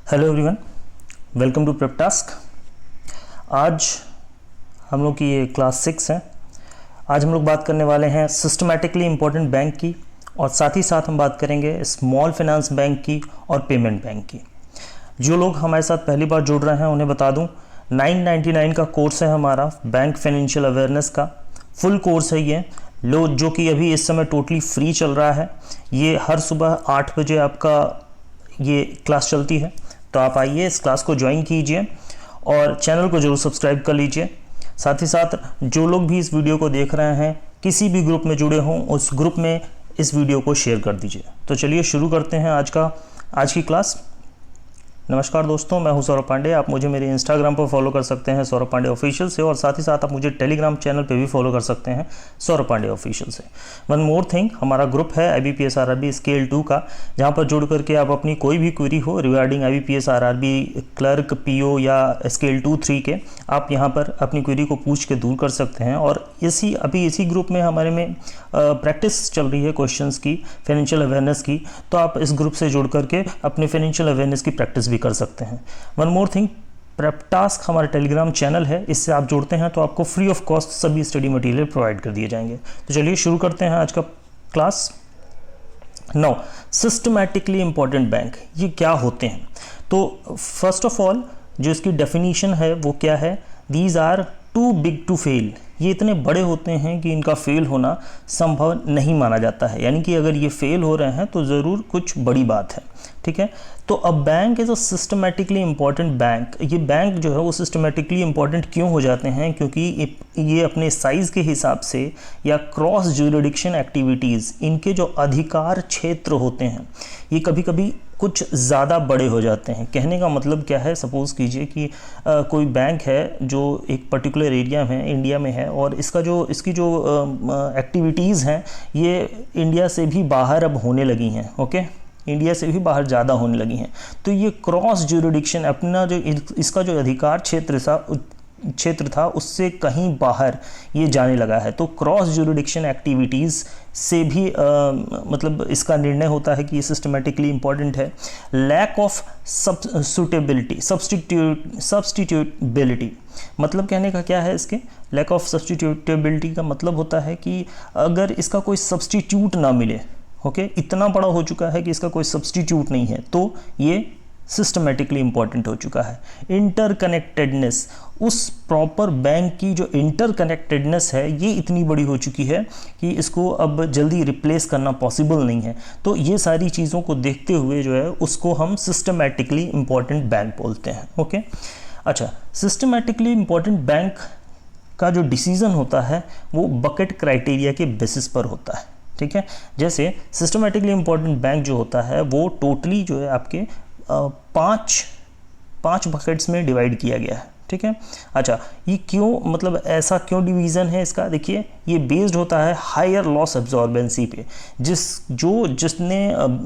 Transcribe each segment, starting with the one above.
Hello everyone, welcome to prep task. आज हम लोग की ये क्लास 6 है। आज हम लोग बात करने वाले हैं सिस्टमैटिकली इम्पोर्टेंट बैंक की, और साथ ही साथ हम बात करेंगे स्मॉल फाइनेंस बैंक की और पेमेंट बैंक की। जो लोग हमारे साथ पहली बार जुड़ रहे हैं उन्हें बता दूं, 999 का कोर्स है हमारा बैंक फाइनेंशियल अवेयरनेस का। फुल कोर्स है ये जो कि अभी इस समय टोटली फ्री चल रहा है। ये हर सुबह 8 बजे आपका ये क्लास चलती है, तो आप आइए इस क्लास को ज्वाइन कीजिए और चैनल को जरूर सब्सक्राइब कर लीजिए। साथ ही साथ जो लोग भी इस वीडियो को देख रहे हैं किसी भी ग्रुप में जुड़े हों, उस ग्रुप में इस वीडियो को शेयर कर दीजिए। तो चलिए शुरू करते हैं आज की क्लास। नमस्कार दोस्तों, मैं हूं सौरभ पांडे। आप मुझे मेरे इंस्टाग्राम पर फॉलो कर सकते हैं सौरभ पांडे ऑफिशियल से, और साथ ही साथ आप मुझे टेलीग्राम चैनल पे भी फॉलो कर सकते हैं सौरभ पांडे ऑफिशियल से। वन मोर थिंग, हमारा ग्रुप है IBPS RRB स्केल 2 का, जहां पर जुड़ करके आप अपनी कोई भी क्वेरी हो regarding IBPS RRB clerk PO या स्केल 2-3 के, आप यहां पर अपनी क्वेरी को पूछ के दूर कर सकते हैं। और इसी ग्रुप में हमारे में प्रैक्टिस चल रही है क्वेश्चंस की, फाइनेंशियल अवेयरनेस की, तो आप इस ग्रुप से जुड़ करके अपने फाइनेंशियल अवेयरनेस की प्रैक्टिस भी कर सकते हैं। One more thing, prep task हमारा टेलीग्राम चैनल है, इससे आप जुड़ते हैं तो आपको फ्री ऑफ कॉस्ट सभी स्टडी मटेरियल प्रोवाइड कर दिए जाएंगे। तो चलिए शुरू करते हैं आज का class. Now, systematically important bank ये क्या होते हैं? तो फर्स्ट ऑफ ऑल जो इसकी डेफिनेशन है वो क्या है? These are too big to fail. ये इतने बड़े होते हैं कि इनका फेल होना संभव नहीं माना जाता है, यानी कि अगर ये फेल हो रहे हैं तो ज़रूर कुछ बड़ी बात है। ठीक है, तो a bank is a systematically important bank. ये बैंक जो है वो सिस्टमेटिकली इम्पॉर्टेंट क्यों हो जाते हैं? क्योंकि ये अपने साइज़ के हिसाब से या क्रॉस ज्यूरिडिक्शन एक्टिविटीज़, इनके जो अधिकार क्षेत्र होते हैं ये कभी कभी कुछ ज़्यादा बड़े हो जाते हैं। कहने का मतलब क्या है? सपोज़ कीजिए कि कोई बैंक है जो एक पर्टिकुलर एरिया में इंडिया में है, और इसकी जो एक्टिविटीज़ हैं ये इंडिया से भी बाहर अब होने लगी हैं। ओके, इंडिया से भी बाहर ज़्यादा होने लगी हैं। तो ये क्रॉस ज्यूरिडिक्शन, अपना जो इसका जो अधिकार क्षेत्र था उससे कहीं बाहर ये जाने लगा है। तो क्रॉस ज्यूरिडिक्शन एक्टिविटीज़ से भी मतलब इसका निर्णय होता है कि ये सिस्टमेटिकली इम्पॉर्टेंट है। लैक ऑफ सब्स्टिट्यूटेबिलिटी, मतलब कहने का क्या है इसके? लैक ऑफ सब्स्टिट्यूटेबिलिटी का मतलब होता है कि अगर इसका कोई सब्स्टिट्यूट ना मिले, ओके, इतना बड़ा हो चुका है कि इसका कोई सब्स्टिट्यूट नहीं है, तो ये सिस्टमेटिकली इम्पॉर्टेंट हो चुका है। इंटरकनेक्टेडनेस, उस प्रॉपर बैंक की जो इंटरकनेक्टेडनेस है ये इतनी बड़ी हो चुकी है कि इसको अब जल्दी रिप्लेस करना पॉसिबल नहीं है। तो ये सारी चीज़ों को देखते हुए जो है उसको हम सिस्टमेटिकली इम्पॉर्टेंट बैंक बोलते हैं। ओके, अच्छा, सिस्टमेटिकली इम्पॉर्टेंट बैंक का जो डिसीज़न होता है वो बकेट क्राइटेरिया के बेसिस पर होता है। ठीक है, जैसे सिस्टमेटिकली इम्पॉर्टेंट बैंक जो होता है वो टोटली जो है आपके पाँच बकेट्स में डिवाइड किया गया है। ठीक है, अच्छा, ये क्यों, मतलब ऐसा क्यों डिवीज़न है इसका? देखिए, ये बेस्ड होता है हायर लॉस एब्जॉर्बेंसी पे।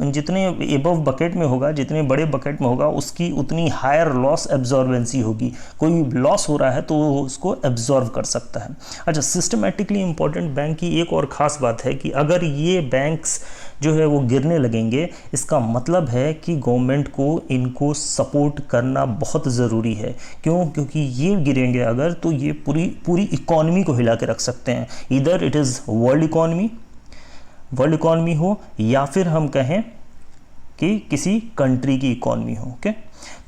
जितने एबव बकेट में होगा, जितने बड़े बकेट में होगा, उसकी उतनी हायर लॉस एब्जॉर्बेंसी होगी। कोई लॉस हो रहा है तो वो उसको एब्जॉर्व कर सकता है। अच्छा, सिस्टमेटिकली इम्पॉर्टेंट बैंक की एक और ख़ास बात है कि अगर ये बैंक्स जो है वो गिरने लगेंगे, इसका मतलब है कि गवर्नमेंट को इनको सपोर्ट करना बहुत ज़रूरी है। क्यों? क्योंकि ये गिरेंगे अगर, तो ये पूरी इकॉनमी को हिला के रख सकते हैं। इधर इट इज़ वर्ल्ड इकॉनमी हो, या फिर हम कहें कि किसी कंट्री की इकॉनमी हो। ओके,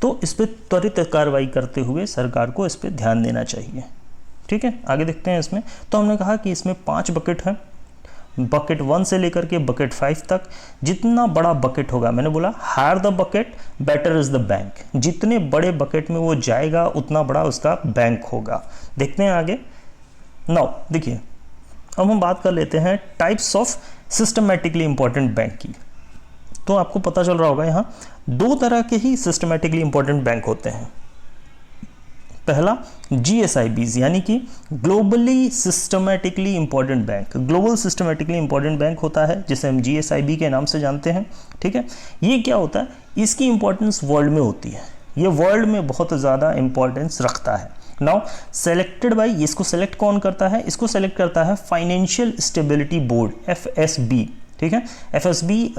तो इस पर त्वरित कार्रवाई करते हुए सरकार को इस पर ध्यान देना चाहिए। ठीक है, आगे देखते हैं इसमें। तो हमने कहा कि इसमें 5 बकेट हैं, बकेट 1 से लेकर के बकेट 5 तक। जितना बड़ा बकेट होगा, मैंने बोला higher the bucket better is the bank, जितने बड़े बकेट में वो जाएगा उतना बड़ा उसका बैंक होगा। देखते हैं आगे। नाउ देखिए, अब हम बात कर लेते हैं types of systematically important bank की। तो आपको पता चल रहा होगा यहाँ 2 तरह के ही सिस्टमेटिकली इंपॉर्टेंट बैंक होते हैं। पहला GSIBs, यानी कि globally systematically important bank. Global systematically important bank होता है जिसे हम GSIB के नाम से जानते हैं। ठीक है, ये क्या होता है? इसकी इंपॉर्टेंस वर्ल्ड में होती है, ये वर्ल्ड में बहुत ज़्यादा इंपॉर्टेंस रखता है। नाउ सेलेक्टेड बाय, इसको सेलेक्ट कौन करता है? इसको सेलेक्ट करता है फाइनेंशियल स्टेबिलिटी बोर्ड, FSB। ठीक है, FSB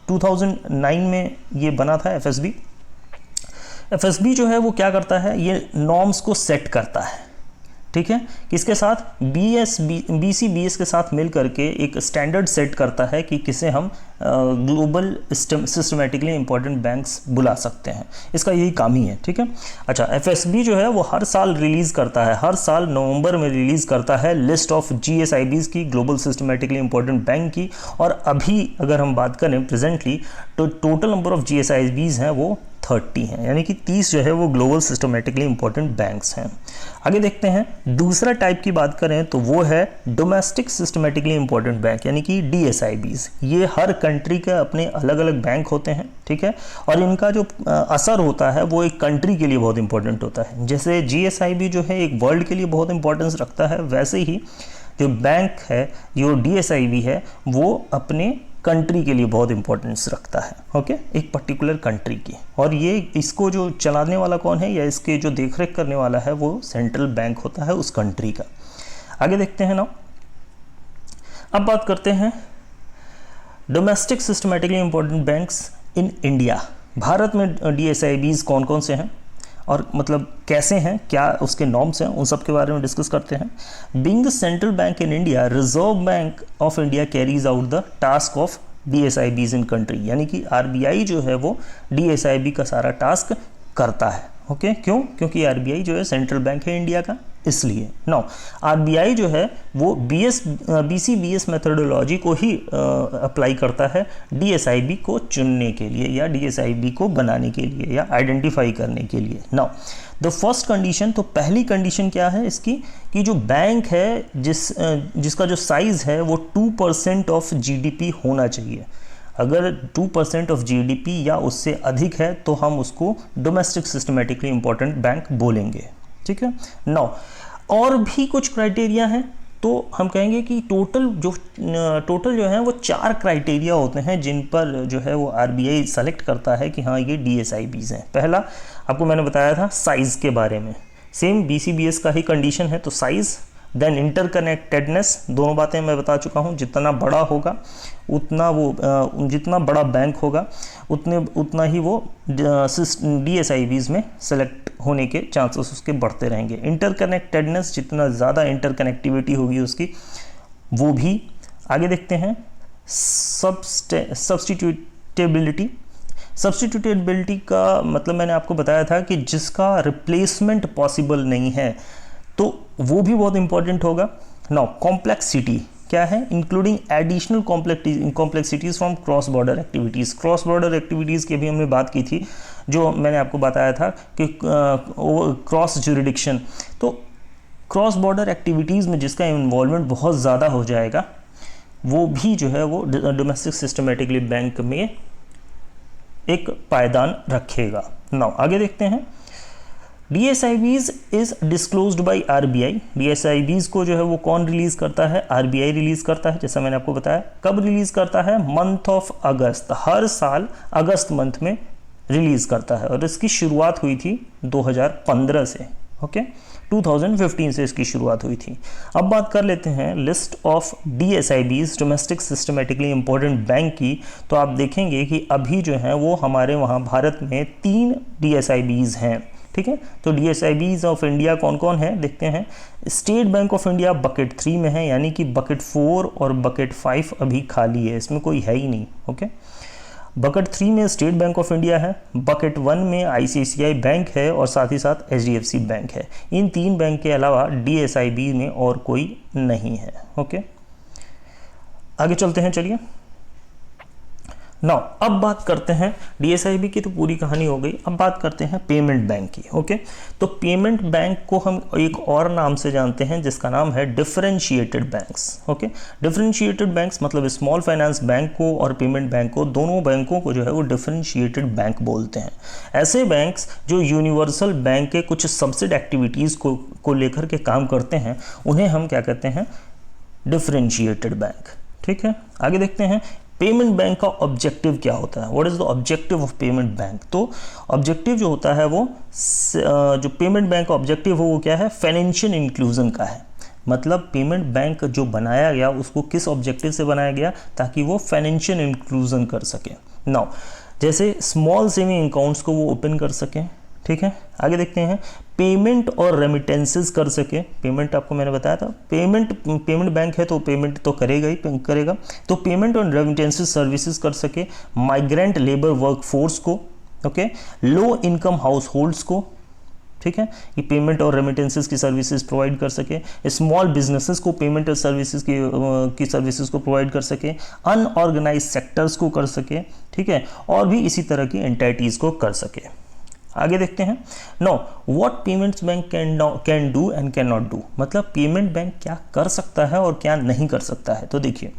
2009 में ये बना था FSB। एफएसबी जो है वो क्या करता है, ये नॉर्म्स को सेट करता है, ठीक है। किसके साथ, बीसीबीएस के साथ मिल करके एक स्टैंडर्ड सेट करता है कि किसे हम ग्लोबल सिस्टमेटिकली इंपॉर्टेंट बैंक्स बुला सकते हैं, इसका यही काम ही है, ठीक है। अच्छा, एफएसबी जो है वो हर साल रिलीज़ करता है, हर साल नवंबर में रिलीज़ करता है लिस्ट ऑफ जीएसआईबीज़ की, ग्लोबल सिस्टमेटिकली इंपॉर्टेंट बैंक की। और अभी अगर हम बात करें प्रेजेंटली, तो टोटल नंबर ऑफ जीएसआईबीज़ हैं वो 30 हैं, यानी कि 30 जो है वो ग्लोबल सिस्टमेटिकली इंपॉर्टेंट बैंक्स हैं। आगे देखते हैं, दूसरा टाइप की बात करें तो वो है डोमेस्टिक सिस्टमेटिकली इंपॉर्टेंट बैंक, यानी कि डीएसआईबीज़। ये हर कंट्री के अपने अलग अलग बैंक होते हैं, ठीक है, और इनका जो असर होता है वो एक कंट्री के लिए बहुत इंपॉर्टेंट होता है। जैसे जीएसआईबी जो है एक वर्ल्ड के लिए बहुत इंपॉर्टेंस रखता है, वैसे ही जो बैंक है, जो डीएसआईबी है, वो अपने कंट्री के लिए बहुत इंपॉर्टेंस रखता है, ओके, एक पर्टिकुलर कंट्री की। और ये इसको जो चलाने वाला कौन है, या इसके जो देखरेख करने वाला है, वो सेंट्रल बैंक होता है उस कंट्री का। आगे देखते हैं ना, अब बात करते हैं domestic systematically important banks in India. Bharat में डीएसआईबीज़ कौन कौन से हैं और मतलब कैसे हैं, क्या उसके नॉर्म्स हैं, उन सब के बारे में डिस्कस करते हैं। Being the central bank in India, Reserve Bank of India carries out the task of DSIBs in country, यानी कि आरबीआई जो है वो डीएसआईबी का सारा टास्क करता है, ओके। क्यों? क्योंकि आरबीआई जो है सेंट्रल बैंक है इंडिया का, इसलिए। नाउ आरबीआई जो है वो बीसीबीएस मेथोडोलॉजी को ही अप्लाई करता है डीएसआईबी को चुनने के लिए, या डीएसआईबी को बनाने के लिए, या आइडेंटिफाई करने के लिए। नाउ द फर्स्ट कंडीशन, तो पहली कंडीशन क्या है इसकी, कि जो बैंक है जिसका जो साइज़ है वो 2% ऑफ जीडीपी होना चाहिए। अगर 2% ऑफ जीडीपी या उससे अधिक है तो हम उसको डोमेस्टिक सिस्टमेटिकली इंपॉर्टेंट बैंक बोलेंगे, ठीक है। नाउ और भी कुछ क्राइटेरिया हैं, तो हम कहेंगे कि टोटल जो है वो 4 क्राइटेरिया होते हैं जिन पर जो है वो आरबीआई सेलेक्ट करता है कि हाँ ये डीएसआईबीज़ हैं। पहला आपको मैंने बताया था साइज़ के बारे में, सेम बीसीबीएस का ही कंडीशन है, तो साइज़, देन इंटरकनेक्टेडनेस, दोनों बातें मैं बता चुका हूँ, जितना बड़ा होगा उतना वो जितना बड़ा बैंक होगा उतना ही वो डीएसआईबीज़ में सेलेक्ट होने के चांसेस उसके बढ़ते रहेंगे। इंटरकनेक्टेडनेस, जितना ज़्यादा इंटरकनेक्टिविटी होगी उसकी, वो भी। आगे देखते हैं सब्स्टिट्यूटेबिलिटी का मतलब मैंने आपको बताया था कि जिसका रिप्लेसमेंट पॉसिबल नहीं है, तो वो भी बहुत इंपॉर्टेंट होगा। नाउ कॉम्प्लेक्सिटी क्या है, including additional complexities from cross border activities. Cross border activities की भी हमने बात की थी, जो मैंने आपको बताया था कि क्रॉस ज्यूरिडिक्शन, तो क्रॉस बॉर्डर एक्टिविटीज़ में जिसका इन्वॉल्वमेंट बहुत ज़्यादा हो जाएगा, वो भी जो है वो डोमेस्टिक सिस्टमेटिकली बैंक में एक पायदान रखेगा। नाउ आगे देखते हैं, डीएसआईबीज़ इज डिस्क्लोज्ड बाय आरबीआई। डीएसआईबीज़ को जो है वो कौन रिलीज़ करता है, आरबीआई रिलीज़ करता है, जैसा मैंने आपको बताया। कब रिलीज़ करता है, मंथ ऑफ अगस्त, हर साल अगस्त मंथ में रिलीज़ करता है, और इसकी शुरुआत हुई थी 2015 से, ओके, 2015 से इसकी शुरुआत हुई थी। अब बात कर लेते हैं list of DSIBs, domestic systematically important bank की। तो आप देखेंगे कि अभी जो है वो हमारे वहाँ भारत में 3 डीएसआईबीज़ हैं, ठीक है। तो डीएसआईबीज़ ऑफ इंडिया कौन कौन है देखते हैं। State bank of India bucket 3 में है, यानी कि बकेट 4 और बकेट 5 अभी खाली है, इसमें कोई है ही नहीं, ओके। बकेट 3 में स्टेट बैंक ऑफ इंडिया है, बकेट 1 में आईसीआईसीआई बैंक है, और साथ ही साथ एचडीएफसी बैंक है। इन 3 बैंक के अलावा डीएसआईबी में और कोई नहीं है, ओके। आगे चलते हैं, चलिए। नाउ अब बात करते हैं, डीएसआईबी की तो पूरी कहानी हो गई, अब बात करते हैं पेमेंट बैंक की, ओके। तो पेमेंट बैंक को हम एक और नाम से जानते हैं जिसका नाम है differentiated banks, okay. Differentiated banks मतलब स्मॉल फाइनेंस बैंक को और पेमेंट बैंक को, दोनों बैंकों को जो है वो डिफरेंशिएटेड बैंक बोलते हैं। ऐसे बैंक्स जो यूनिवर्सल बैंक के कुछ सबसेट एक्टिविटीज़ को लेकर के काम करते हैं, उन्हें हम क्या कहते हैं, डिफरेंशिएटेड बैंक, ठीक है। आगे देखते हैं पेमेंट बैंक का ऑब्जेक्टिव क्या होता है, what is the objective of payment bank. तो ऑब्जेक्टिव जो होता है वो जो पेमेंट बैंक का ऑब्जेक्टिव हो वो क्या है, फाइनेंशियल इंक्लूजन का है। मतलब पेमेंट बैंक जो बनाया गया उसको किस ऑब्जेक्टिव से बनाया गया, ताकि वो फाइनेंशियल इंक्लूजन कर सके। नाउ जैसे स्मॉल सेविंग अकाउंट्स को वो ओपन कर सकें, ठीक है। आगे देखते हैं, पेमेंट और रेमिटेंसेस कर सके। पेमेंट आपको मैंने बताया था, पेमेंट बैंक है तो पेमेंट तो करेगा ही करेगा, तो पेमेंट और रेमिटेंसेस सर्विसेज कर सके। माइग्रेंट लेबर वर्कफोर्स को, okay, low income house holds को, ठीक है, ये पेमेंट और रेमिटेंसेस की सर्विसेज प्रोवाइड कर सके। स्मॉल बिजनेसेस को पेमेंट और सर्विसेज की सर्विसेज को प्रोवाइड कर सके। अनऑर्गेनाइज सेक्टर्स को कर सके, ठीक है, और भी इसी तरह की एंटिटीज को कर सके। आगे देखते हैं, know what payments bank can do and can not do, मतलब पेमेंट बैंक क्या कर सकता है और क्या नहीं कर सकता है। तो देखिए,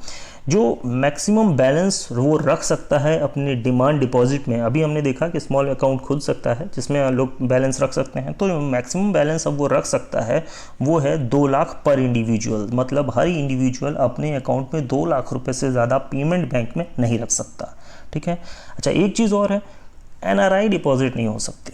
जो मैक्सिमम बैलेंस वो रख सकता है अपने डिमांड डिपॉजिट में, अभी हमने देखा कि स्मॉल अकाउंट खुल सकता है जिसमें लोग बैलेंस रख सकते हैं, तो मैक्सिमम बैलेंस अब वो रख सकता है वो है 2 लाख पर इंडिविजुअल, मतलब हर इंडिविजुअल अपने अकाउंट में 2 लाख रुपए से ज़्यादा पेमेंट बैंक में नहीं रख सकता, ठीक है। अच्छा, एक चीज़ और है, NRI डिपॉजिट नहीं हो सकती,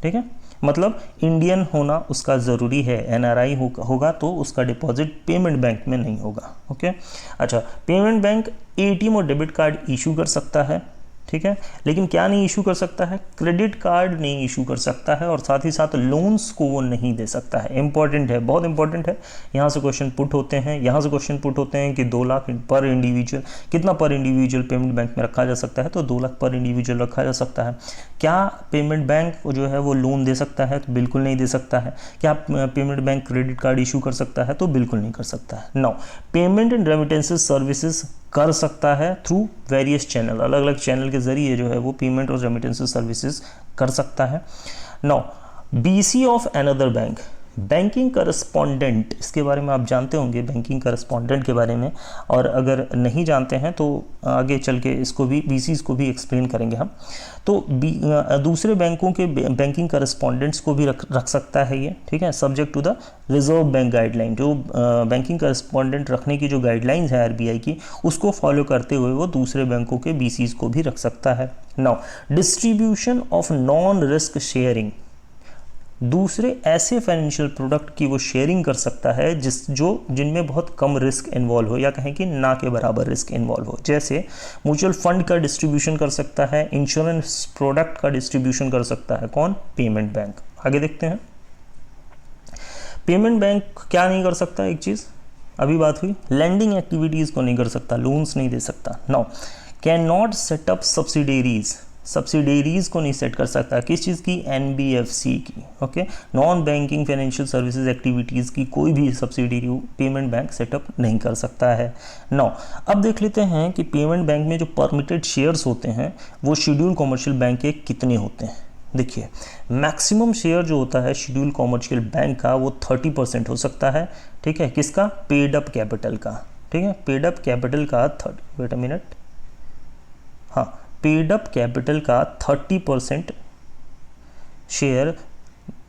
ठीक है, मतलब इंडियन होना उसका ज़रूरी है, NRI होगा तो उसका डिपॉजिट पेमेंट बैंक में नहीं होगा, ओके। अच्छा, पेमेंट बैंक ATM और डेबिट कार्ड इशू कर सकता है, ठीक है, लेकिन क्या नहीं इशू कर सकता है, क्रेडिट कार्ड नहीं इशू कर सकता है, और साथ ही साथ लोन्स को वो नहीं दे सकता है। इंपॉर्टेंट है, बहुत इंपॉर्टेंट है, यहाँ से क्वेश्चन पुट होते हैं, यहाँ से क्वेश्चन पुट होते हैं कि 2 लाख पर इंडिविजुअल, कितना पर इंडिविजुअल पेमेंट बैंक में रखा जा सकता है, तो 2 लाख पर इंडिविजुअल रखा जा सकता है। क्या पेमेंट बैंक जो है वो लोन दे सकता है, तो बिल्कुल नहीं दे सकता है। क्या payment bank credit card issue कर सकता है, तो बिल्कुल नहीं कर सकता है। Now, payment and remittances services कर सकता है थ्रू वेरियस चैनल, अलग अलग चैनल के जरिए जो है वो पेमेंट और रेमिटेंसेस सर्विसेज कर सकता है। Now, BC of another bank, banking correspondent, इसके बारे में आप जानते होंगे, बैंकिंग करस्पॉन्डेंट के बारे में, और अगर नहीं जानते हैं तो आगे चल के इसको भी, BCs को भी एक्सप्लेन करेंगे हम। तो दूसरे बैंकों के बैंकिंग करस्पॉन्डेंट्स को भी रख सकता है ये, ठीक है, subject to the reserve bank guideline, जो बैंकिंग करस्पॉन्डेंट रखने की जो गाइडलाइंस है RBI की, उसको फॉलो करते हुए वो दूसरे बैंकों के BCs को भी रख सकता है। Now, distribution of non risk sharing, दूसरे ऐसे फाइनेंशियल प्रोडक्ट की वो शेयरिंग कर सकता है जिनमें बहुत कम रिस्क इन्वॉल्व हो, या कहें कि ना के बराबर रिस्क इन्वॉल्व हो। जैसे म्यूचुअल फंड का डिस्ट्रीब्यूशन कर सकता है, इंश्योरेंस प्रोडक्ट का डिस्ट्रीब्यूशन कर सकता है कौन, पेमेंट बैंक। आगे देखते हैं, पेमेंट बैंक क्या नहीं कर सकता, एक चीज़ अभी बात हुई, लैंडिंग एक्टिविटीज़ को नहीं कर सकता, लोन्स नहीं दे सकता। Now, can not set up subsidiaries को नहीं सेट कर सकता, किस चीज़ की, NBFC की, okay, non banking financial services activities की कोई भी सब्सिडेरी पेमेंट बैंक सेटअप नहीं कर सकता है। नाउ, अब देख लेते हैं कि पेमेंट बैंक में जो परमिटेड शेयर्स होते हैं वो शेड्यूल कॉमर्शियल बैंक के कितने होते हैं। देखिए, मैक्सिमम शेयर जो होता है शेड्यूल कॉमर्शियल बैंक का वो 30% हो सकता है, ठीक है, किसका, पेड अप कैपिटल का, ठीक है, पेड अप कैपिटल का वेट अ मिनट, हाँ, पेड अप कैपिटल का 30% शेयर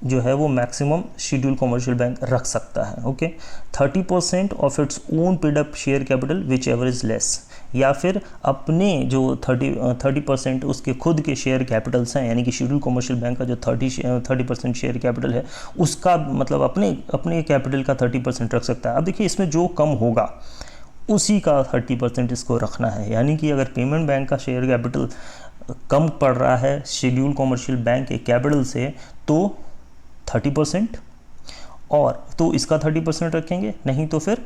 जो है वो मैक्सिमम शेड्यूल कॉमर्शियल बैंक रख सकता है, okay. 30% of its own paid up share capital which ever is less, या फिर अपने जो 30% उसके खुद के शेयर कैपिटल्स हैं, यानी कि शेड्यूल कॉमर्शियल बैंक का जो 30% शेयर कैपिटल है उसका मतलब अपने कैपिटल का 30% रख सकता है। अब देखिए, इसमें जो कम होगा उसी का 30% इसको रखना है, यानी कि अगर पेमेंट बैंक का शेयर कैपिटल कम पड़ रहा है शेड्यूल कॉमर्शियल बैंक के कैपिटल से तो 30%, और तो इसका 30% रखेंगे, नहीं तो फिर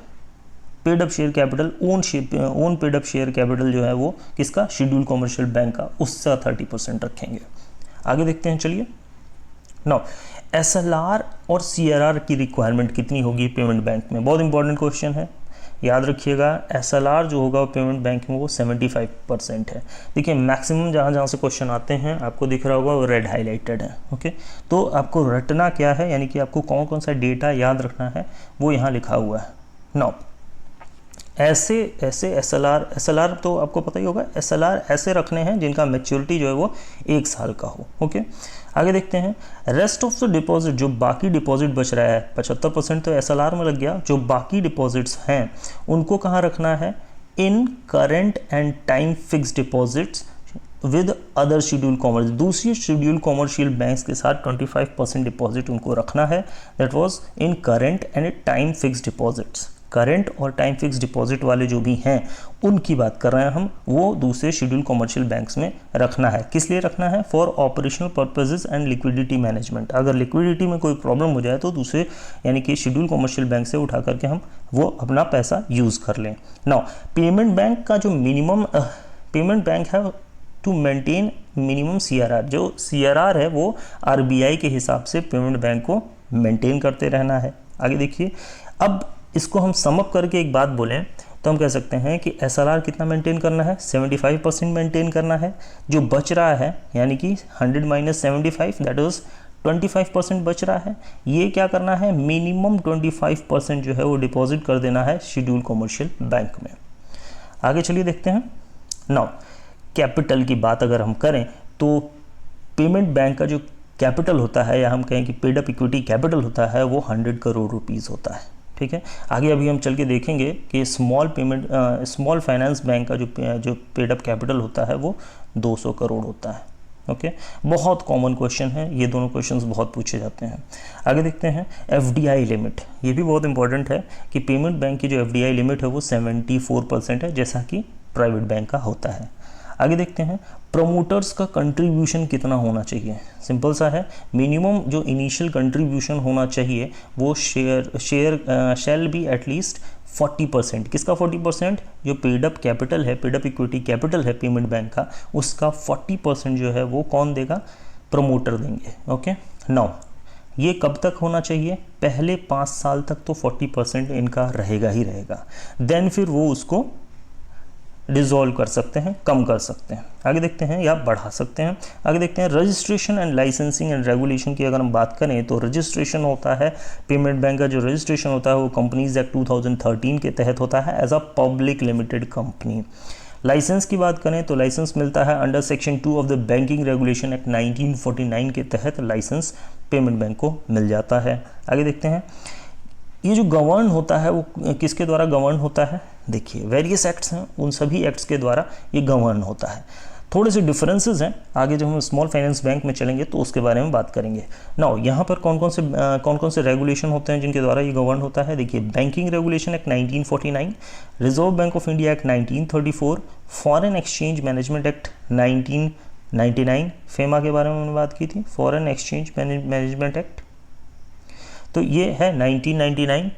paid up share capital own paid up share capital जो है वो किसका, शेड्यूल कॉमर्शियल बैंक का, उसका 30% रखेंगे। आगे देखते हैं, चलिए। नाउ, SLR और CRR की रिक्वायरमेंट कितनी होगी पेमेंट बैंक में, बहुत इंपॉर्टेंट क्वेश्चन है, याद रखिएगा। SLR जो होगा पेमेंट बैंक में वो 75% है। देखिए, मैक्सिमम जहाँ से क्वेश्चन आते हैं आपको दिख रहा होगा वो रेड हाईलाइटेड है, ओके। तो आपको रटना क्या है, यानी कि आपको कौन कौन सा डेटा याद रखना है वो यहाँ लिखा हुआ है। नाउ, ऐसे SLR तो आपको पता ही होगा, SLR ऐसे रखने हैं जिनका मैच्योरिटी जो है वो 1 साल का हो, ओके। आगे देखते हैं, रेस्ट ऑफ द डिपॉजिट, जो बाकी डिपॉजिट बच रहा है 75% तो SLR में लग गया, जो बाकी डिपॉजिट्स हैं उनको कहाँ रखना है, in current and time fix deposits with other schedule commerce, दूसरी शेड्यूल कॉमर्शियल बैंक्स के साथ 25% डिपॉजिट उनको रखना है, that was in current and time fix deposits. Current और टाइम फिक्स डिपॉजिट वाले जो भी हैं उनकी बात कर रहे हैं हम, वो दूसरे शेड्यूल कमर्शियल बैंक्स में रखना है। किस लिए रखना है? For operational purposes and liquidity management. अगर लिक्विडिटी में कोई प्रॉब्लम हो जाए तो दूसरे यानी कि शेड्यूल कमर्शियल बैंक से उठा करके हम वो अपना पैसा यूज़ कर लें। नाउ पेमेंट बैंक का जो मिनिमम पेमेंट बैंक है टू मेंटेन मिनिमम CRR, जो CRR है वो RBI के हिसाब से पेमेंट बैंक को मेंटेन करते रहना है। आगे देखिए, अब इसको हम समअप करके एक बात बोलें तो हम कह सकते हैं कि SRR कितना मेंटेन करना है? 75% मेंटेन करना है। जो बच रहा है यानी कि 100 - 75 दैट इज 25% बच रहा है, ये क्या करना है? मिनिमम 25% जो है वो डिपॉजिट कर देना है शेड्यूल कमर्शियल बैंक में। आगे चलिए देखते हैं। नाउ कैपिटल की बात अगर हम करें तो पेमेंट बैंक का जो कैपिटल होता है या हम कहें कि पेड अप इक्विटी कैपिटल होता है वो 100 करोड़ रुपीज़ होता है। ठीक है, आगे अभी हम चल के देखेंगे कि स्मॉल फाइनेंस बैंक का जो पेड अप कैपिटल होता है वो 200 करोड़ होता है। ओके, बहुत कॉमन क्वेश्चन है, ये दोनों क्वेश्चंस बहुत पूछे जाते हैं। आगे देखते हैं FDI लिमिट, ये भी बहुत इंपॉर्टेंट है कि पेमेंट बैंक की जो FDI लिमिट है वो 74% है, जैसा कि प्राइवेट बैंक का होता है। आगे देखते हैं प्रमोटर्स का कंट्रीब्यूशन कितना होना चाहिए। सिंपल सा है, मिनिमम जो इनिशियल कंट्रीब्यूशन होना चाहिए वो शेयर शैल बी एटलीस्ट 40%। किसका 40%? जो पेड अप कैपिटल है, पेड अप इक्विटी कैपिटल है पेमेंट बैंक का, उसका 40% जो है वो कौन देगा? प्रमोटर देंगे। ओके, नाउ ये कब तक होना चाहिए? पहले 5 साल तक तो 40% इनका रहेगा ही रहेगा, देन फिर वो उसको डिसॉल्व कर सकते हैं, कम कर सकते हैं। आगे देखते हैं या बढ़ा सकते हैं। आगे देखते हैं registration and licensing and regulation की अगर हम बात करें तो रजिस्ट्रेशन होता है पेमेंट बैंक का, जो रजिस्ट्रेशन होता है वो कंपनीज एक्ट 2013 के तहत होता है as a public limited company. License की बात करें तो लाइसेंस मिलता है under section 2 of the banking regulation act 1949 के तहत लाइसेंस पेमेंट बैंक को मिल जाता है। आगे देखते हैं ये जो गवर्न होता है वो किसके द्वारा गवर्न होता है? देखिए वेरियस एक्ट्स हैं, उन सभी एक्ट्स के द्वारा ये गवर्न होता है। थोड़े से डिफरेंसेस हैं, आगे जब हम स्मॉल फाइनेंस बैंक में चलेंगे तो उसके बारे में बात करेंगे। नाउ यहाँ पर कौन कौन से रेगुलेशन होते हैं जिनके द्वारा ये गवर्न होता है? देखिए banking regulation act 1949, reserve Bank of India act 1934, foreign exchange management act 1999, FEMA के बारे में हमने बात की थी, फॉरेन एक्सचेंज मैनेजमेंट एक्ट, तो ये है 1999।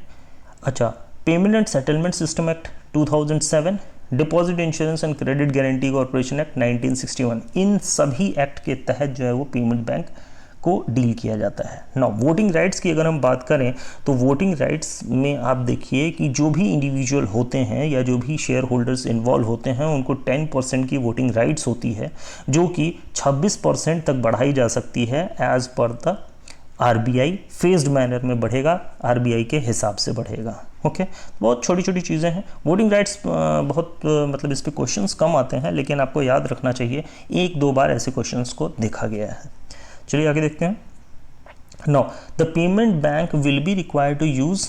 अच्छा, payment and settlement system act 2007, deposit insurance and credit guarantee corporation act 1961, इन सभी एक्ट के तहत जो है वो पेमेंट बैंक को डील किया जाता है। नाउ वोटिंग राइट्स की अगर हम बात करें तो वोटिंग राइट्स में आप देखिए कि जो भी इंडिविजुअल होते हैं या जो भी शेयर होल्डर्स इन्वॉल्व होते हैं उनको 10% की वोटिंग राइट्स होती है, जो कि 26% तक बढ़ाई जा सकती है as per the RBI, phased manner में बढ़ेगा, RBI के हिसाब से बढ़ेगा। ओके, बहुत छोटी छोटी चीज़ें हैं। वोटिंग राइट्स बहुत मतलब इस पे क्वेश्चंस कम आते हैं, लेकिन आपको याद रखना चाहिए 1-2 बार ऐसे क्वेश्चंस को देखा गया है। चलिए आगे देखते हैं। Now the payment bank will be required to use,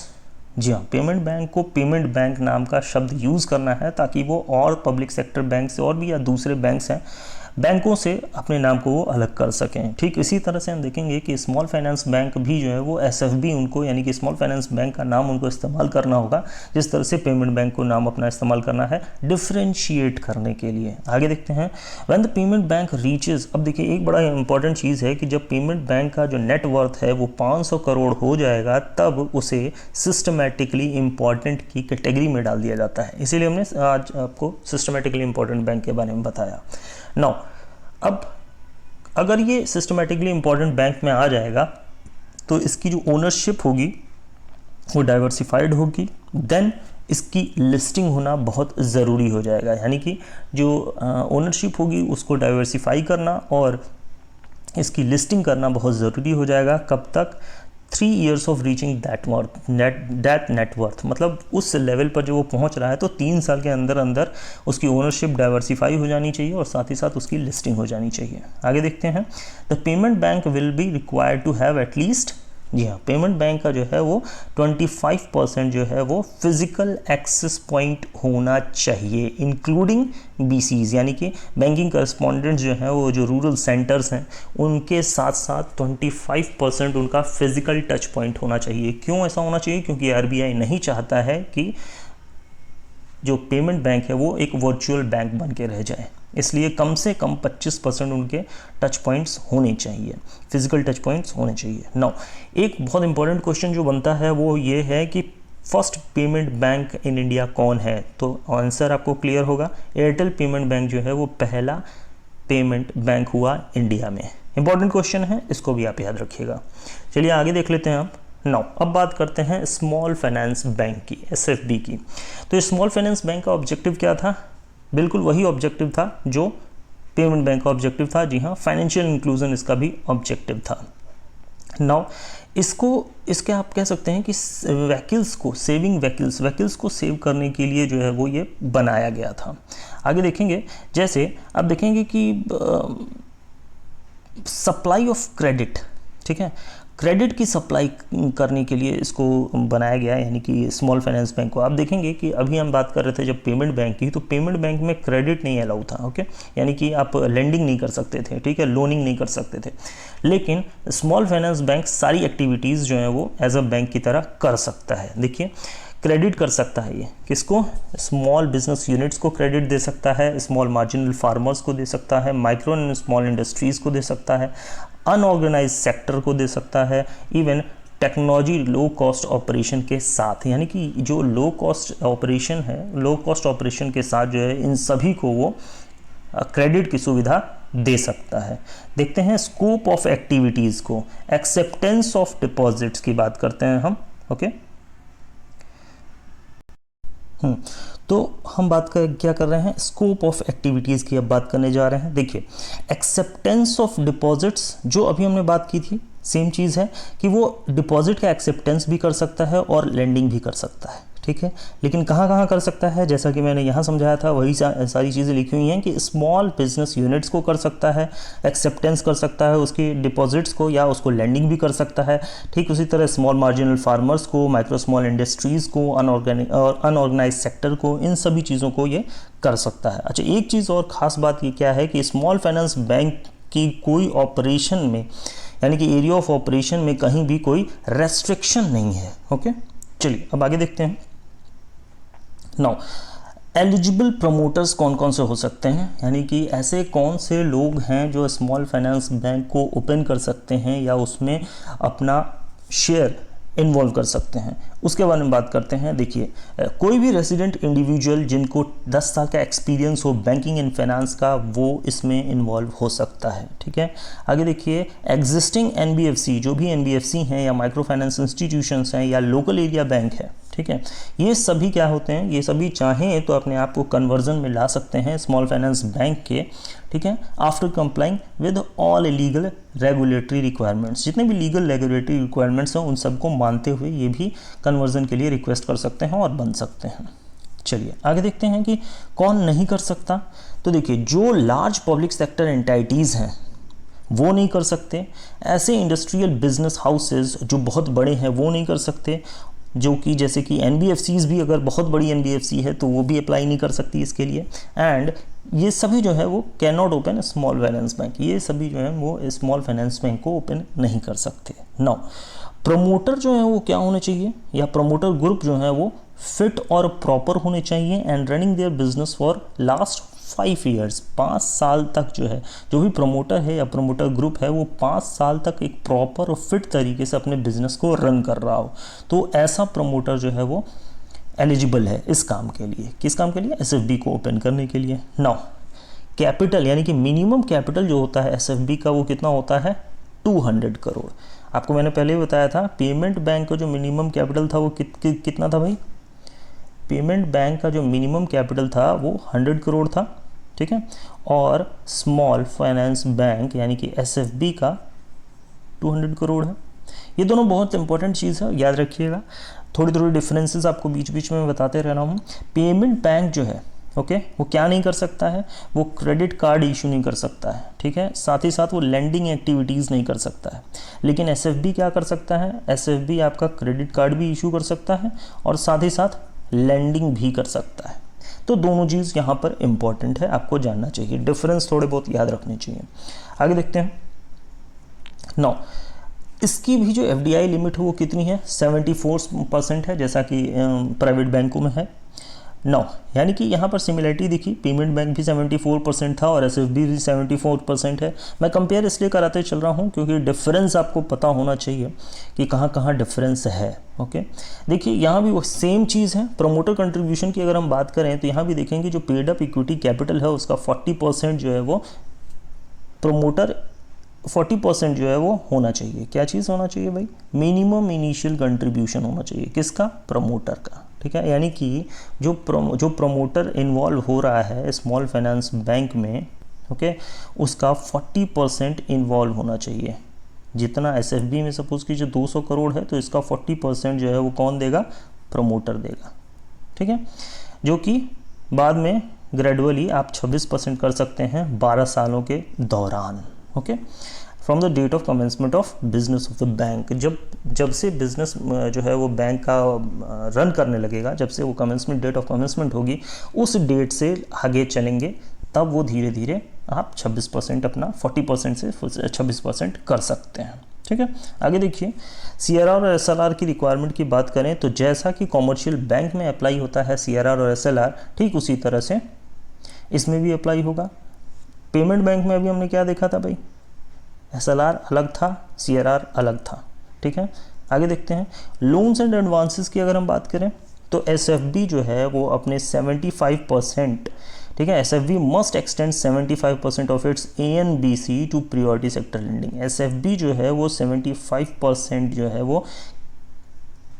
जी हाँ, पेमेंट बैंक को पेमेंट बैंक नाम का शब्द यूज़ करना है ताकि वो और पब्लिक सेक्टर बैंक से और भी या दूसरे बैंक्स हैं बैंकों से अपने नाम को वो अलग कर सकें। ठीक इसी तरह से हम देखेंगे कि स्मॉल फाइनेंस बैंक भी जो है वो SFB उनको यानी कि स्मॉल फाइनेंस बैंक का नाम उनको इस्तेमाल करना होगा, जिस तरह से पेमेंट बैंक को नाम अपना इस्तेमाल करना है डिफ्रेंशिएट करने के लिए। आगे देखते हैं when the payment bank reaches, अब देखिए एक बड़ा इंपॉर्टेंट चीज़ है कि जब पेमेंट बैंक का जो नेटवर्थ है वो 500 करोड़ हो जाएगा तब उसे सिस्टमेटिकली इम्पॉर्टेंट की कैटेगरी में डाल दिया जाता है। इसीलिए हमने आज आपको सिस्टमेटिकली इम्पॉर्टेंट बैंक के बारे में बताया। नाउ अब अगर ये सिस्टमेटिकली इम्पॉर्टेंट बैंक में आ जाएगा तो इसकी जो ओनरशिप होगी वो डाइवर्सिफाइड होगी, देन इसकी लिस्टिंग होना बहुत ज़रूरी हो जाएगा। यानी कि जो ओनरशिप होगी उसको डाइवर्सिफाई करना और इसकी लिस्टिंग करना बहुत ज़रूरी हो जाएगा। कब तक? 3 years of reaching that net worth, मतलब उस लेवल पर जो वो पहुंच रहा है तो 3 साल के अंदर अंदर उसकी ओनरशिप डाइवर्सिफाई हो जानी चाहिए और साथ ही साथ उसकी लिस्टिंग हो जानी चाहिए। आगे देखते हैं the payment bank will be required to have at least जी हाँ, पेमेंट बैंक का जो है वो 25% जो है वो फिजिकल एक्सेस पॉइंट होना चाहिए, इंक्लूडिंग बीसीज, यानी कि बैंकिंग करस्पॉन्डेंट्स जो है वो जो रूरल सेंटर्स हैं उनके साथ साथ 25% उनका फिजिकल टच पॉइंट होना चाहिए। क्यों ऐसा होना चाहिए? क्योंकि आरबीआई नहीं चाहता है कि जो पेमेंट बैंक है वो एक वर्चुअल बैंक बन के रह जाए, इसलिए कम से कम 25% उनके टच पॉइंट्स होने चाहिए, फिजिकल टच पॉइंट्स होने चाहिए। नाउ एक बहुत इंपॉर्टेंट क्वेश्चन जो बनता है वो ये है कि first payment bank in India कौन है? तो आंसर आपको क्लियर होगा, एयरटेल पेमेंट बैंक जो है वो पहला पेमेंट बैंक हुआ इंडिया में। इंपॉर्टेंट क्वेश्चन है, इसको भी आप याद रखिएगा। चलिए आगे देख लेते हैं आप। नाउ अब बात करते हैं स्मॉल फाइनेंस बैंक की, एसएफबी की। तो स्मॉल फाइनेंस बैंक का ऑब्जेक्टिव क्या था? बिल्कुल वही ऑब्जेक्टिव था जो पेमेंट बैंक का ऑब्जेक्टिव था। जी हाँ, फाइनेंशियल इंक्लूजन इसका भी ऑब्जेक्टिव था। नाउ इसके आप कह सकते हैं कि व्हीकल्स को सेविंग व्हीकल्स को सेव करने के लिए जो है वो ये बनाया गया था। आगे देखेंगे, जैसे आप देखेंगे कि सप्लाई ऑफ क्रेडिट, ठीक है, क्रेडिट की सप्लाई करने के लिए इसको बनाया गया, यानी कि स्मॉल फाइनेंस बैंक को। आप देखेंगे कि अभी हम बात कर रहे थे जब पेमेंट बैंक की, तो पेमेंट बैंक में क्रेडिट नहीं अलाउ था, ओके, यानी कि आप लेंडिंग नहीं कर सकते थे, ठीक है, लोनिंग नहीं कर सकते थे। लेकिन स्मॉल फाइनेंस बैंक सारी एक्टिविटीज़ जो है वो एज अ बैंक की तरह कर सकता है। देखिए, क्रेडिट कर सकता है ये किसको? स्मॉल बिजनेस यूनिट्स को क्रेडिट दे सकता है, स्मॉल मार्जिनल फार्मर्स को दे सकता है, माइक्रो एंड स्मॉल इंडस्ट्रीज़ को दे सकता है, अनऑर्गेनाइज सेक्टर को दे सकता है, even technology low cost operation के साथ, यानी कि जो लो कॉस्ट ऑपरेशन है, लो कॉस्ट ऑपरेशन के साथ जो है इन सभी को वो क्रेडिट की सुविधा दे सकता है। देखते हैं स्कोप ऑफ एक्टिविटीज़ को, एक्सेप्टेंस ऑफ डिपॉजिट्स की बात करते हैं हम, ओके। तो हम क्या कर रहे हैं? स्कोप ऑफ एक्टिविटीज़ की अब बात करने जा रहे हैं। देखिए, एक्सेप्टेंस ऑफ डिपॉजिट्स जो अभी हमने बात की थी, सेम चीज़ है कि वो डिपॉजिट का एक्सेप्टेंस भी कर सकता है और लेंडिंग भी कर सकता है, ठीक है। लेकिन कहाँ कहाँ कर सकता है? जैसा कि मैंने यहाँ समझाया था वही सारी चीज़ें लिखी हुई हैं कि स्मॉल बिजनेस यूनिट्स को कर सकता है, एक्सेप्टेंस कर सकता है उसकी डिपॉजिट्स को, या उसको लेंडिंग भी कर सकता है। ठीक उसी तरह स्मॉल मार्जिनल फार्मर्स को, माइक्रो स्मॉल इंडस्ट्रीज़ को, अनऑर्गेनाइज सेक्टर को, इन सभी चीज़ों को ये कर सकता है। अच्छा, एक चीज़ और ख़ास बात ये क्या है कि स्मॉल फाइनेंस बैंक की कोई ऑपरेशन में, यानी कि एरिया ऑफ ऑपरेशन में कहीं भी कोई रेस्ट्रिक्शन नहीं है, ओके। चलिए अब आगे देखते हैं। नाउ एलिजिबल प्रमोटर्स कौन कौन से हो सकते हैं, यानी कि ऐसे कौन से लोग हैं जो स्मॉल फाइनेंस बैंक को ओपन कर सकते हैं या उसमें अपना शेयर इन्वॉल्व कर सकते हैं, उसके बारे में बात करते हैं। देखिए, कोई भी रेजिडेंट इंडिविजुअल जिनको 10 साल का एक्सपीरियंस हो बैंकिंग एंड फाइनेंस का, वो इसमें इन्वॉल्व हो सकता है, ठीक है। आगे देखिए, एग्जिस्टिंग एनबीएफसी, जो भी एनबीएफसी हैं या माइक्रो फाइनेंस इंस्टीट्यूशंस हैं या लोकल एरिया बैंक है, ठीक है, ये सभी क्या होते हैं? ये सभी चाहें तो अपने आप को कन्वर्जन में ला सकते हैं स्मॉल फाइनेंस बैंक के, ठीक है, after complying with all legal regulatory requirements. जितने भी लीगल रेगुलेटरी रिक्वायरमेंट्स हैं उन सबको मानते हुए ये भी कन्वर्जन के लिए रिक्वेस्ट कर सकते हैं और बन सकते हैं। चलिए आगे देखते हैं कि कौन नहीं कर सकता। तो देखिए, जो लार्ज पब्लिक सेक्टर एंटाइटीज़ हैं वो नहीं कर सकते, ऐसे इंडस्ट्रियल बिजनेस हाउसेज जो बहुत बड़े हैं वो नहीं कर सकते, जो कि जैसे कि एनबीएफसीज भी, अगर बहुत बड़ी एनबीएफसी है तो वो भी अप्लाई नहीं कर सकती इसके लिए। एंड ये सभी जो है वो can not open small finance bank, ये सभी जो है वो स्मॉल फाइनेंस बैंक को ओपन नहीं कर सकते। नाउ प्रमोटर जो है वो क्या होने चाहिए, या प्रमोटर ग्रुप जो है वो फिट और प्रॉपर होने चाहिए and running their business for last 5 years, 5 साल तक जो है, जो भी प्रमोटर है या प्रमोटर ग्रुप है वो 5 साल तक एक प्रॉपर और फिट तरीके से अपने बिजनेस को रन कर रहा हो, तो ऐसा प्रमोटर जो है वो एलिजिबल है इस काम के लिए। किस काम के लिए? एसएफबी को ओपन करने के लिए। नाउ कैपिटल, यानी कि मिनिमम कैपिटल जो होता है एसएफबी का, वो कितना होता है? 200 करोड़। आपको मैंने पहले ही बताया था, पेमेंट बैंक का जो मिनिमम कैपिटल था वो कितना था भाई? पेमेंट बैंक का जो मिनिमम कैपिटल था वो 100 करोड़ था, ठीक है, और स्मॉल फाइनेंस बैंक यानी कि एसएफबी का 200 करोड़ है। ये दोनों बहुत इंपॉर्टेंट चीज़ है, याद रखिएगा। थोड़ी थोड़ी डिफरेंसेस आपको बीच बीच में बताते रह रहा हूँ। पेमेंट बैंक जो है ओके वो क्या नहीं कर सकता है, वो क्रेडिट कार्ड इशू नहीं कर सकता है, ठीक है, साथ ही साथ वो लेंडिंग एक्टिविटीज़ नहीं कर सकता है। लेकिन एसएफबी क्या कर सकता है, एसएफबी आपका क्रेडिट कार्ड भी इशू कर सकता है और साथ ही साथ लेंडिंग भी कर सकता है। तो दोनों चीज़ यहाँ पर इंपॉर्टेंट है, आपको जानना चाहिए, डिफरेंस थोड़े बहुत याद रखने चाहिए। आगे देखते हैं। नौ, इसकी भी जो एफडीआई लिमिट है वो कितनी है, 74% है, जैसा कि प्राइवेट बैंकों में है। 9, यानी कि यहाँ पर सिमिलरिटी दिखी, पेमेंट बैंक भी 74% था और एसएफबी भी 74% है। मैं कंपेयर इसलिए कराते चल रहा हूँ क्योंकि डिफरेंस आपको पता होना चाहिए कि कहाँ कहाँ डिफरेंस है। ओके, देखिए यहाँ भी वो सेम चीज़ है। प्रमोटर कंट्रीब्यूशन की अगर हम बात करें तो यहाँ भी देखेंगे जो पेड अप इक्विटी कैपिटल है उसका 40% जो है वो प्रमोटर 40% जो है वो होना चाहिए। क्या चीज़ होना चाहिए भाई, मिनिमम इनिशियल कंट्रीब्यूशन होना चाहिए, किसका, प्रमोटर का, ठीक है। यानी कि जो प्रमोटर इन्वॉल्व हो रहा है स्मॉल फाइनेंस बैंक में, ओके, उसका 40% इन्वॉल्व होना चाहिए। जितना एसएफबी में सपोज कीजिए 200 करोड़ है तो इसका 40% जो है वो कौन देगा, प्रमोटर देगा, ठीक है, जो कि बाद में ग्रेजुअली आप 26% कर सकते हैं 12 सालों के दौरान। Okay, from the date of commencement of business of the bank, जब से बिजनेस जो है वो बैंक का रन करने लगेगा, जब से वो कमेंसमेंट, डेट ऑफ कमेंसमेंट होगी, उस डेट से आगे चलेंगे, तब वो धीरे धीरे आप 26% अपना 40% से 26% कर सकते हैं, ठीक है। आगे देखिए, सीआरआर और एसएलआर की रिक्वायरमेंट की बात करें तो जैसा कि कॉमर्शियल बैंक में अप्लाई होता है सीआरआर और एसएलआर, ठीक उसी तरह से इसमें भी अप्लाई होगा। पेमेंट बैंक में अभी हमने क्या देखा था भाई, एसएलआर अलग था, सीआरआर अलग था, ठीक है। आगे देखते हैं, लोन्स एंड एडवांसेस की अगर हम बात करें तो एसएफबी जो है वो अपने 75%, ठीक है, SFB must extend 75% of its ANBC to priority sector lending. SFB जो है वो 75% जो है वो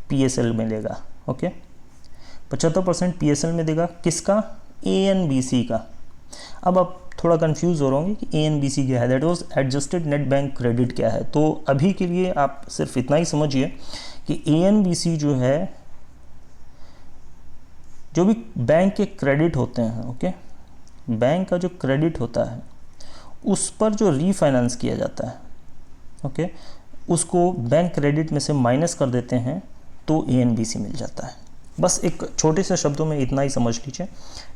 पीएसएल में देगा, ओके, 75% पीएसएल में देगा, किसका, एएनबीसी का। अब आप थोड़ा कंफ्यूज हो रहे होंगे कि एएनबीसी क्या है, that was adjusted net bank credit क्या है। तो अभी के लिए आप सिर्फ इतना ही समझिए कि एएनबीसी जो है, जो भी बैंक के क्रेडिट होते हैं, ओके, बैंक का जो क्रेडिट होता है उस पर जो रीफाइनेंस किया जाता है, ओके, उसको बैंक क्रेडिट में से माइनस कर देते हैं तो एएनबीसी मिल जाता है। बस एक छोटे से शब्दों में इतना ही समझ लीजिए,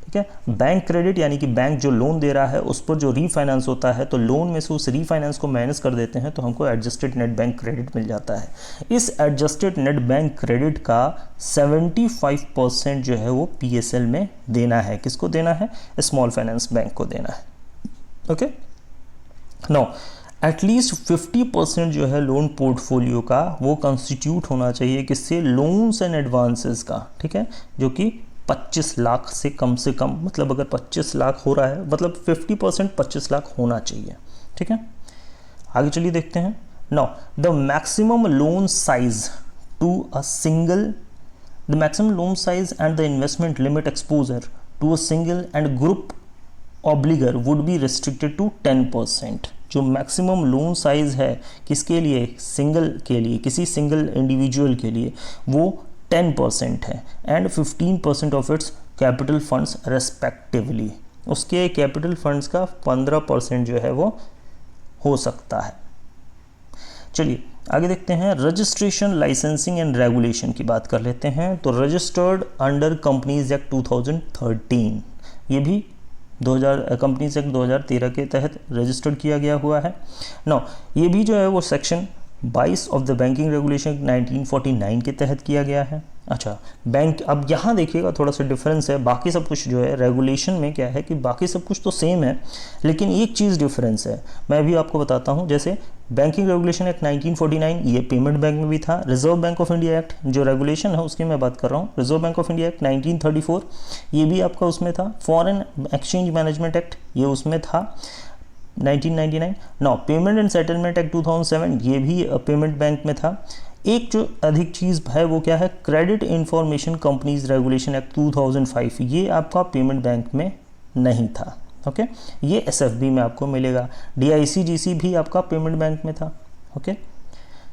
ठीक है। बैंक क्रेडिट यानी कि बैंक जो लोन दे रहा है उस पर जो रीफाइनेंस होता है तो लोन में से उस रीफाइनेंस को माइनस कर देते हैं तो हमको एडजस्टेड नेट बैंक क्रेडिट मिल जाता है। इस एडजस्टेड नेट बैंक क्रेडिट का 75% जो है वो पीएसएल में देना है। किसको देना है, स्मॉल फाइनेंस बैंक को देना है, ओके। नो, एटलीस्ट 50% जो है लोन पोर्टफोलियो का वो कंस्टिट्यूट होना चाहिए किससे, लोन्स एंड एडवांसेस का, ठीक है, जो कि 25 लाख से कम, मतलब अगर 25 लाख हो रहा है मतलब 50% 25 लाख होना चाहिए, ठीक है। आगे चलिए देखते हैं। Now the maximum loan size to a single, the maximum loan size and the investment limit exposure to a single and group obligor would be restricted to 10%। जो मैक्सिमम लोन साइज है किसके लिए, सिंगल के लिए, किसी single individual के लिए, वो 10% है and 15% of its capital funds respectively. उसके कैपिटल फंड्स का 15% जो है वो हो सकता है। चलिए आगे देखते हैं, रजिस्ट्रेशन, लाइसेंसिंग एंड रेगुलेशन की बात कर लेते हैं। तो रजिस्टर्ड अंडर कंपनीज एक्ट 2013, ये भी कंपनीज एक्ट 2013 के तहत रजिस्टर्ड किया गया हुआ है। नो, ये भी जो है वो section 22 of the banking regulation 1949 के तहत किया गया है। अच्छा, बैंक, अब यहाँ देखिएगा थोड़ा सा डिफरेंस है, बाकी सब कुछ जो है रेगुलेशन में क्या है कि बाकी सब कुछ तो सेम है लेकिन एक चीज़ डिफरेंस है, मैं अभी आपको बताता हूँ। जैसे बैंकिंग रेगुलेशन एक्ट 1949 ये पेमेंट बैंक में भी था। Reserve Bank of India act जो रेगुलेशन है उसकी मैं बात कर रहा हूँ, reserve Bank of India act 1934 ये भी आपका उसमें था। फॉरेन एक्सचेंज मैनेजमेंट एक्ट ये उसमें था 1999। Now payment and settlement act 2007 ये भी पेमेंट बैंक में था। एक जो अधिक चीज़ है वो क्या है, credit information companies regulation act 2005 ये आपका पेमेंट बैंक में नहीं था, ओके, ये एसएफबी में आपको मिलेगा। डीआईसीजीसी भी आपका पेमेंट बैंक में था, ओके।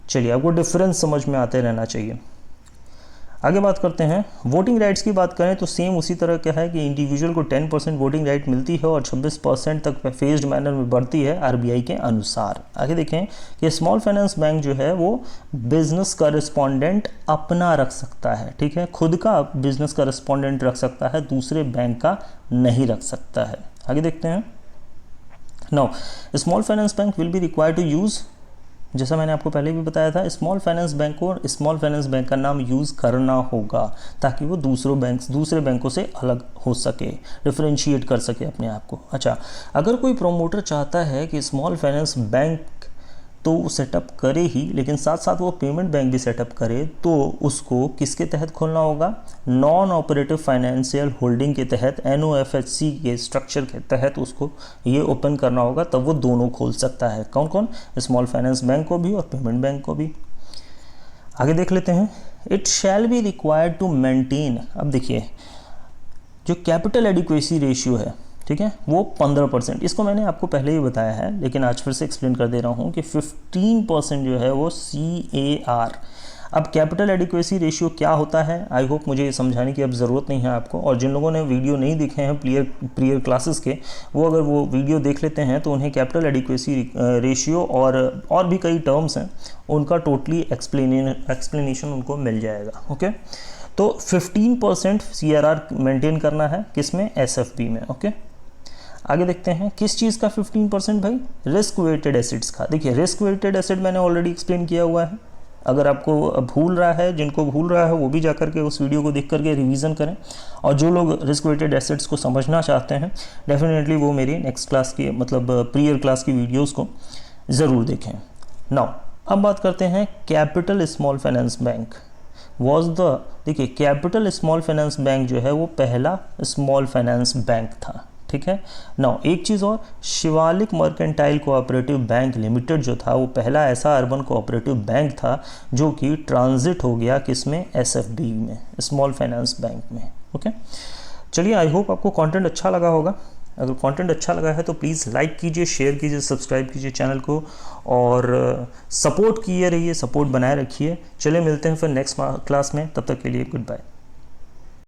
चलिए आपको डिफरेंस समझ में आते रहना चाहिए। आगे बात करते हैं वोटिंग राइट्स की। बात करें तो सेम उसी तरह क्या है कि इंडिविजुअल को 10% वोटिंग राइट मिलती है और 26% तक फेज्ड मैनर में बढ़ती है आरबीआई के अनुसार। आगे देखें कि स्मॉल फाइनेंस बैंक जो है वो बिजनेस करेस्पॉन्डेंट अपना रख सकता है, ठीक है, खुद का बिजनेस करेस्पॉन्डेंट रख सकता है, दूसरे बैंक का नहीं रख सकता है। आगे देखते हैं। Now small finance bank will be required to use, जैसा मैंने आपको पहले भी बताया था, स्मॉल फाइनेंस बैंक को स्मॉल फाइनेंस बैंक का नाम यूज़ करना होगा ताकि वो दूसरे बैंकों से अलग हो सके, डिफरेंशिएट कर सके अपने आप को। अच्छा, अगर कोई प्रोमोटर चाहता है कि स्मॉल फाइनेंस बैंक तो वो सेटअप करे ही, लेकिन साथ साथ वो पेमेंट बैंक भी सेटअप करे, तो उसको किसके तहत खोलना होगा? नॉन ऑपरेटिव फाइनेंशियल होल्डिंग के तहत, NOFHC के स्ट्रक्चर के तहत उसको ये ओपन करना होगा, तब वो दोनों खोल सकता है। कौन कौन? स्मॉल फाइनेंस बैंक को भी और पेमेंट बैंक को भी। आगे देख लेते हैं। It shall be required to maintain, अब देखिए जो कैपिटल एडिक्वेसी रेशियो है, ठीक है, वो 15%, इसको मैंने आपको पहले ही बताया है लेकिन आज फिर से एक्सप्लेन कर दे रहा हूँ कि 15% जो है वो CAR। अब कैपिटल एडिक्वेसी रेशियो क्या होता है, आई होप मुझे ये समझाने की अब ज़रूरत नहीं है आपको, और जिन लोगों ने वीडियो नहीं देखे हैं प्रियर क्लासेस के, वो अगर वो वीडियो देख लेते हैं तो उन्हें कैपिटल एडिक्वेसी रेशियो और भी कई टर्म्स हैं उनका टोटली एक्सप्लेनेशन उनको मिल जाएगा। ओके, तो 15% CRR मेंटेन करना है, किसमें? SFB में। ओके, आगे देखते हैं किस चीज़ का 15% भाई? रिस्क वेटेड एसिड्स का। देखिए रिस्क वेटेड एसिड मैंने ऑलरेडी एक्सप्लेन किया हुआ है, अगर आपको भूल रहा है, जिनको भूल रहा है वो भी जा करके उस वीडियो को देख करके रिवीजन करें, और जो लोग रिस्क वेटेड एसिड्स को समझना चाहते हैं डेफिनेटली वो मेरी नेक्स्ट क्लास की मतलब प्रीयर क्लास की वीडियोज़ को ज़रूर देखें। नाउ अब बात करते हैं कैपिटल स्मॉल फाइनेंस बैंक देखिए कैपिटल स्मॉल फाइनेंस बैंक जो है वो पहला स्मॉल फाइनेंस बैंक था, ठीक है। नाउ एक चीज़ और, Shivalik mercantile cooperative bank limited जो था वो पहला ऐसा अर्बन कोऑपरेटिव बैंक था जो कि ट्रांजिट हो गया किसमें? SFB में, स्मॉल फाइनेंस बैंक में। ओके, चलिए आई होप आपको कंटेंट अच्छा लगा होगा। अगर कंटेंट अच्छा लगा है तो प्लीज़ लाइक कीजिए, शेयर कीजिए, सब्सक्राइब कीजिए चैनल को, और सपोर्ट किए रहिए, सपोर्ट बनाए रखिए। चलिए मिलते हैं फिर नेक्स्ट क्लास में, तब तक के लिए गुड बाय।